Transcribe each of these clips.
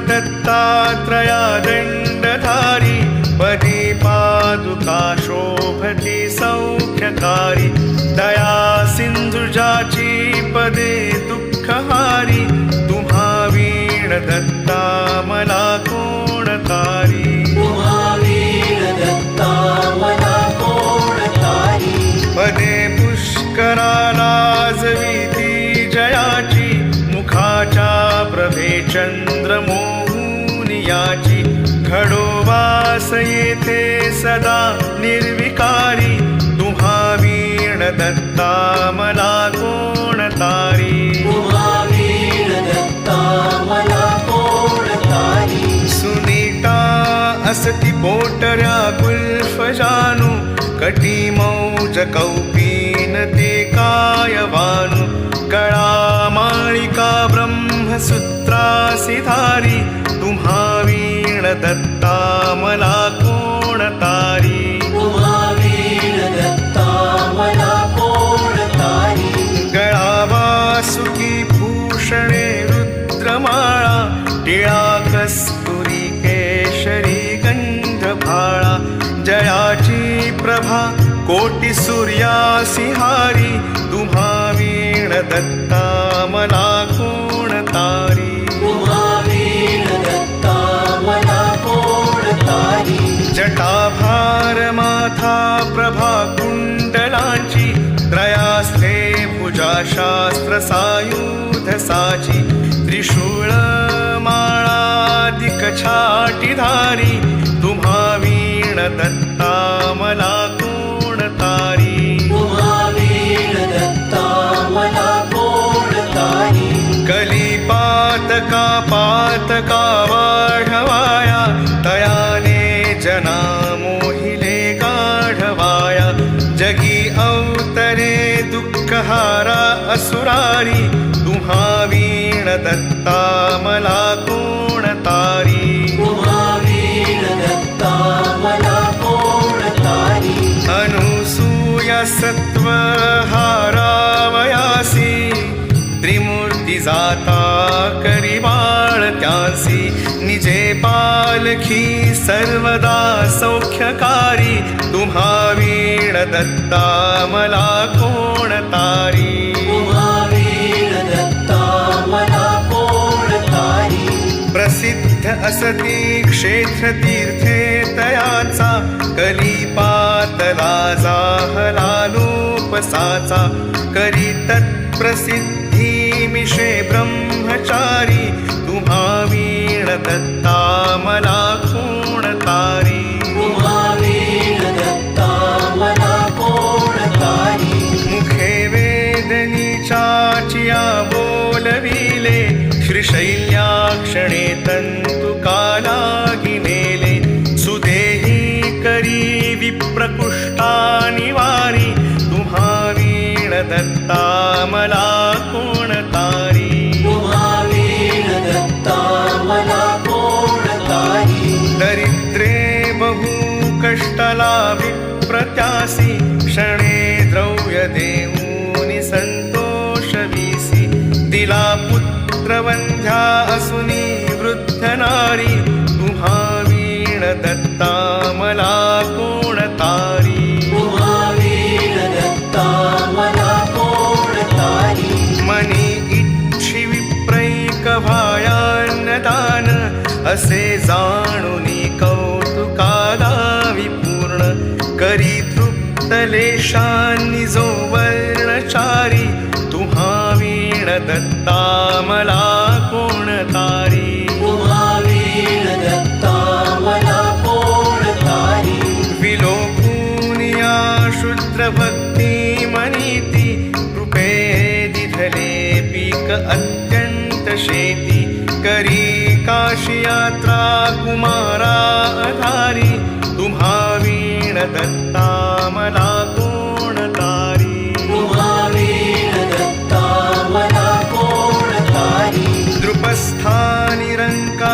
यतिरूपदत्तात्रया दण्डधारी पदी पादुका शोभति सौख्यकारी दया सिंधुजाची पदे दुःखहारी तुम्हा वीण दत्ता मला कोणतारी पदे पुष्कराला जविती जयाची मुखाच्या प्रभे चंद्रमोहुनियाची खडोवास येथे सदा निर्विकारी तुम्हा वीण दत्ता मला कोणतारी सुनीता असती पोटऱ्या गुल्फ जानू कटी मौज कौपीन ते कायवानु कळा माळिका ब्रह्मसूत्रासिधारी तुम्हा वीण दत्ता मला कोणतारी गळा वासुकी भूषणे रुद्रमाळा टिळा कस्तुरी केशरी गंधभाळा जयाची प्रभा कोटी सूर्यासिहारी तुम्हा वीण दत्ता मला कोणतारी जटाभार माथा प्रभा कुंडलांची त्रयास्ते भुजा शास्त्र सायुध साची त्रिशूळ माळादिक छाटीधारी तुम्हा वीण दत्ता मला कोणतारी कलिपातका पातका वाढवाया तयाने जना मोहिले गाढवाया जगी अवतरे दुःखहारा असुरारी तुम्हा वीण दत्ता मला कोणतारी अनुसूया सत्वहारावयासी त्रिमूर्ती जाता करी बाळ त्यासी निजे पालखी सर्वदा सौख्यकारी तुम्हा वीण दत्ता मला कोणतारी प्रसिद्ध असती क्षेत्र तीर्थे तयाचा कलिपातला जाहला लोपसाचा करी तत्प्रसिद्धी मिशे ब्रह्मचारी तुम्हा वीण दत्ता मला कोणतारी मुखे वेदनीचाचिया बोलविले श्रीशैल्याक्षणे तंतु कालागिनेले सुदेही करी विप्रकुष्ठानिवारी तुम्हा वीण दत्ता मला कोणतारी दरिद्रे बहु कष्टला विप्रत्यासी क्षणे द्रव्य देऊनि संतोष वीसी दिला पुत्रवंध्या असुनी वृद्ध नारी तुम्हा वीण दत्ता मला कोणतारी मनी इच्छी विप्रैक भायान्नदान असे जाणुनी कौतुकाला विपूर्ण करी तृप्तलेशांनी जो वर्णचारी तुम्हा वीण दत्ता मला कोणतारी विलोपुनिया शुद्र भक्ती मनीती कृपे दिधले पीक अत्यंत शेती करी काशी यात्रा कुमारा आधारी तुम्हा वीण दत्ता मला कोणतारी द्रुपस्था निरंकार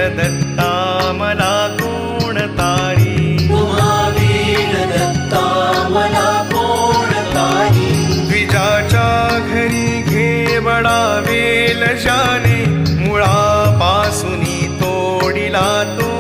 दत्ता मला कोण तारी. तुम्हा वीण दत्ता मला कोण तारी. द्विजाच्या घरी घे बडावेल जाने, मुळापासूनी तोडिला तो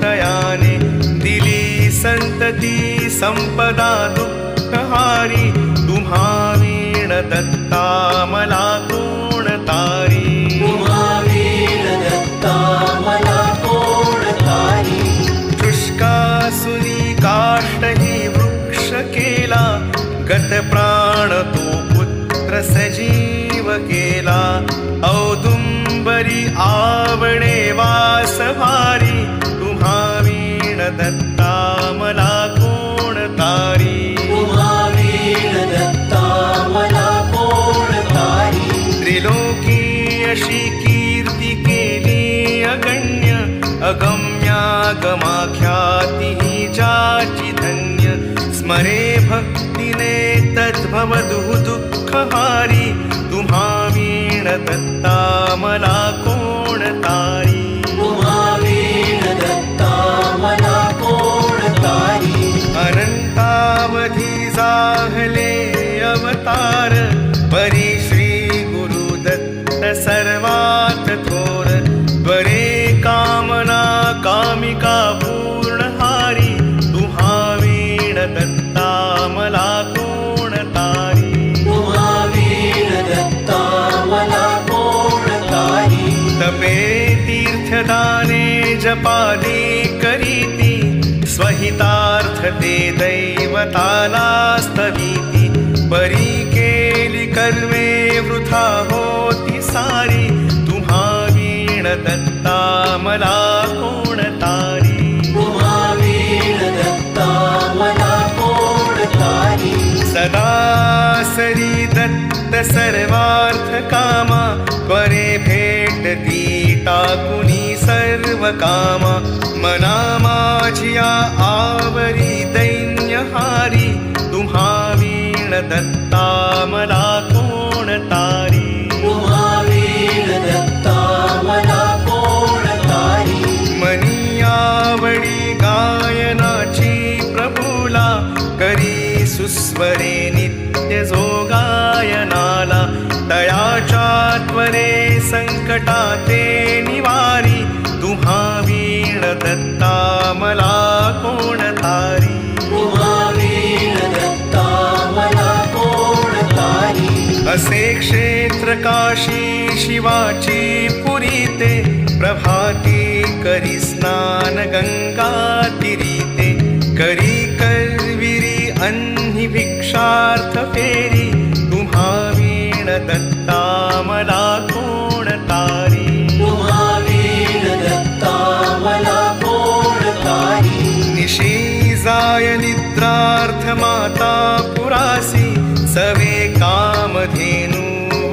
तयाने. दिली संतती संपदा दुःखहारी, तुम्हा वीण दत्ता मला कोण तारी. तुम्हा वीण दत्ता मला कोण तारी. शुष्कासुनी काष्टही वृक्ष केला, गत प्राण तो पुत्र सजीव केला. औदुंबरी आवडे वास भारी, तुम्हा वीण दत्ता मला कोण तारी. तुम्हा वीण दत्ता मला कोण तारी. त्रिलोकी अशी कीर्ती केली अगण्य, अगम्यागमाख्याती ही जाची धन्य. स्मरे भक्तीने तद्भवदु दुःखहारी, तुम्हा वीण दत्ता मला कोण तारी. तुम्हा वीण दत्ता मला कोण तारी. अनंतावधी जाहले अवतार, परी श्री गुरुदत्त सर्वात थोर. त्वरे कामना कामिका पूर्णहारी, तुम्हा वीण दत्ता मला कोण तारी. तुम्हा वीण दत्ता मला कोण तारी. तपे तीर्थदाने जपादी करीती, स्वहितार्थ ते दैवताला स्तवीती. परी केली कर्मे वृथा होती सारी, तुम्हा वीण दत्ता मला कोण तारी. तुम्हा वीण दत्ता मला कोण तारी. सदा सरी दत्त सर्वार्थ कामा, त्वरे भेटती टाकुनी सर्व कामा. मना माझिया आवरी दैन्यहारी, तुम्हा वीण दत्ता मला कोण तारी. तुम्हा वीण दत्ता मला कोण तारी. मनी आवडी गायनाची प्रभूला, करी सुस्वरे नित्य जो गायनाला. तयाच्या त्वरे संकटाते निवारी, तुम्हा वीण दत्ता मला कोण तारी. तुम्हा वीण दत्ता मला कोण तारी. असे क्षेत्र काशी शिवाची पुरीते, प्रभाती करी स्नान गंगा तीरीते. करी करविरी अन्ही भिक्षार्थ फेरी, तुम्हा वीण दत्ता मला कोण तारी. तुम्हा वीण दत्ता मला कोण तारी. निशी जाय निद्रार्थ माता पुरासी, सवे कामधेनु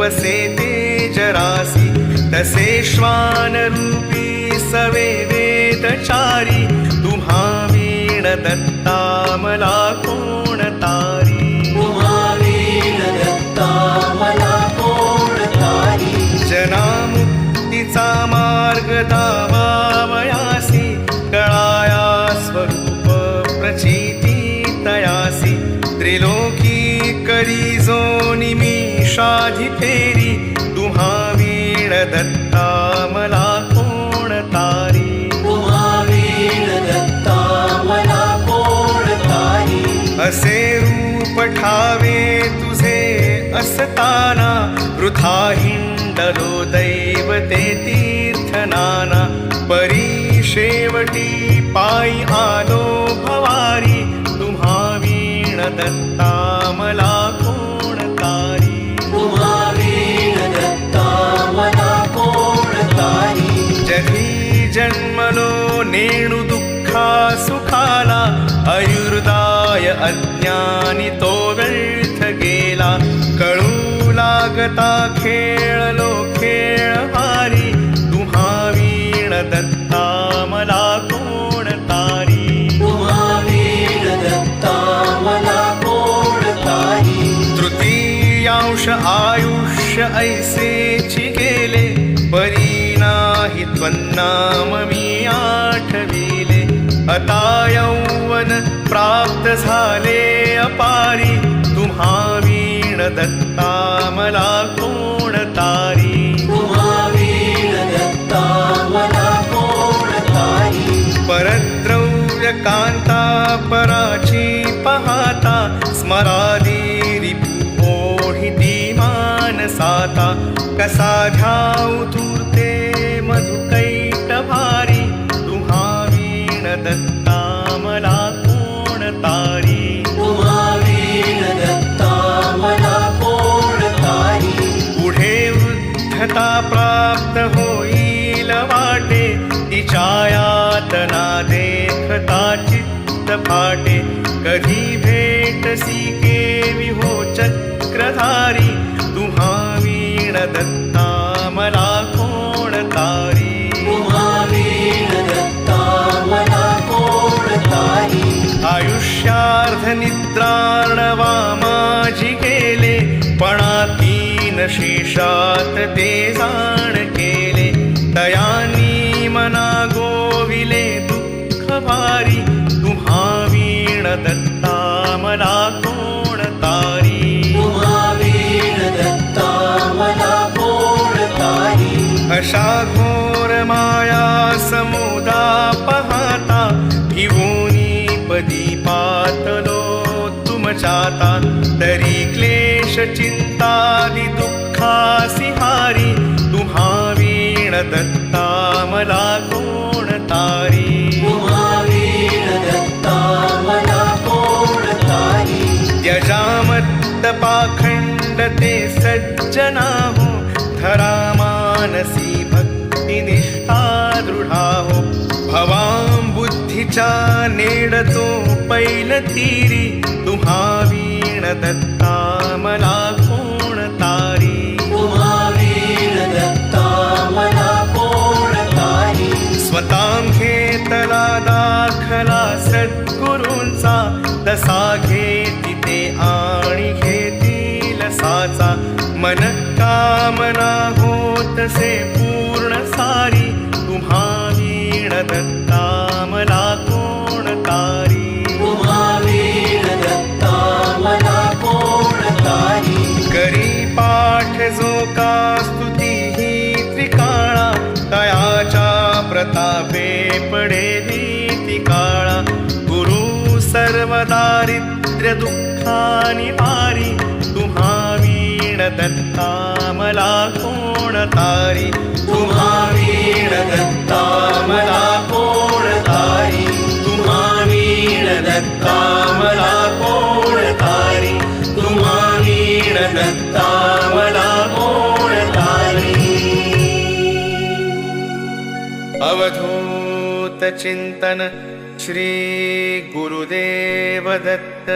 वसे ते जरासी. तसे श्वान रूपी सवे वेदचारी, तुम्हा वीण दत्ता मला कोण तारी. तुम्हा वीण दत्ता मला कोण तारी. जनामुक्तीचा मार्ग दावावयासी, कळाया स्वरूप प्रचिती तयासी. त्रिलोकी करी जो निमिषाधि फेरी, तुम्हा वीण दत्ता मला कोण तारी. तुम्हा वीण दत्ता मला कोण तारी. असे रूप ठावे तुझे असताना, वृथा हिंडलो दैवते तीर्थनाना. परी शेवटी पायी आलो भवारी, तुम्हा वीण दत्ता मला कोण तारी. तुम्हा वीण दत्ता मला कोण तारी. जगी जन्मलो नेणु दुःखा सुखाला, आयुर्दाय अज्ञानी तो व्यर्थ गेला. कळू लागता खेळलो खेळ हारी, तुम्हा वीण दत्ता मला कोण तारी. तुम्हा वीण दत्ता मला कोण तारी. तृतीयांश आयुष्य ऐसेची गेले, परी नाही हि त्वन्नाम मी आठविले आता यौवन प्राप्त झाले अपारी तुम्हा वीण दत्ता मला कोण तारी तुम्हा वीण दत्ता मला कोण तारी परद्रव्य कांता पराची पाहता स्मरादी रिपू ओढिती मानसाता कसा घ्याऊ धूर्ते मधुकैट भारी तुम्हा वीण दत्ता मला कोण तारी तुम्हा वीण दत्ता मला कोण तारी पुढे वृद्धता प्राप्त होईल वाटे तिच्या यातना देखता चित्त फाटे कधी भेटसी केवी हो चक्रधारी तुम्हा वीण दत्ता मला कोण तारी तुम्हा वीण दत्ता मला कोण तारी आयुष्यार्ध निद्रार्णवा माझी गेले पणा तीन शेषात ते जाण केले दयानी मना गोविले दुःख भारी तुम्हा वीण दत्ता मला कोण तारी तुम्हा वीण दत्ता मला कोण तारी अशा घोर माया समुदा पाहता भिवूनी पदी पातलो तुमच्याता तरी क्लेश चिंतादि दुःखासी हारी तुम्हा वीण दत्ता मला कोण तारी तुम्हा वीण दत्ता मला कोण तारी त्यजामत्त पाखंड ते सज्जना हो धरा मानसी भक्ती निष्ठा दृढा हो भवां बुद्धीच्या नेडतो पैल तीरी तुम्हा वीण दत्ता मला कोण तारी तुम्हा वीण दत्ता मला कोण तारी स्वतां घेतला दाखला सद्गुरूंचा तसा घेती ते आणि घेतील साचा मन कामना होतसे पूर्ण सारी तुम्हा वीण दत्ता मला कोण तारी तुम्हा वीण दत्ता मला कोण तारी करी पाठ जो का स्तुती ही त्रिकाळा तयाच्या प्रतापे पडे भीती काळा गुरु सर्व दारिद्र्य दुःखानि वारी तुम्हा वीण दत्ता मला कोण तारी तुम्हा वीण दत्ता मला कोण तारी तुम्हा वीण दत्ता मला कोण तारी तुम्हा वीण दत्ता मला कोण तारी अवधूत चिंतन श्री गुरुदेव दत्त।